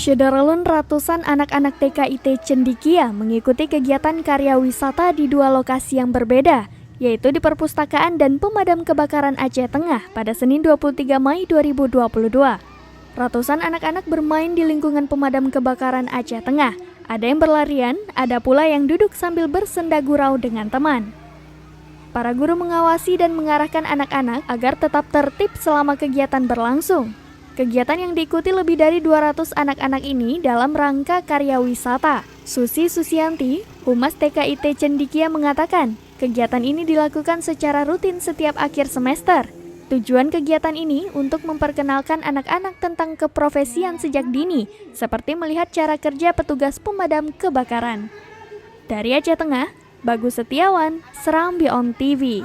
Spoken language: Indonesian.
Syederalun ratusan anak-anak TKIT Cendikia mengikuti kegiatan karya wisata di dua lokasi yang berbeda, yaitu di Perpustakaan dan Pemadam Kebakaran Aceh Tengah pada Senin 23 Mei 2022. Ratusan anak-anak bermain di lingkungan Pemadam Kebakaran Aceh Tengah. Ada yang berlarian, ada pula yang duduk sambil bersenda gurau dengan teman. Para guru mengawasi dan mengarahkan anak-anak agar tetap tertib selama kegiatan berlangsung. Kegiatan yang diikuti lebih dari 200 anak-anak ini dalam rangka karya wisata. Susi Susianti, Humas TKIT Cendikia mengatakan, kegiatan ini dilakukan secara rutin setiap akhir semester. Tujuan kegiatan ini untuk memperkenalkan anak-anak tentang keprofesian sejak dini, seperti melihat cara kerja petugas pemadam kebakaran. Dari Aceh Tengah, Bagus Setiawan, Serambi On TV.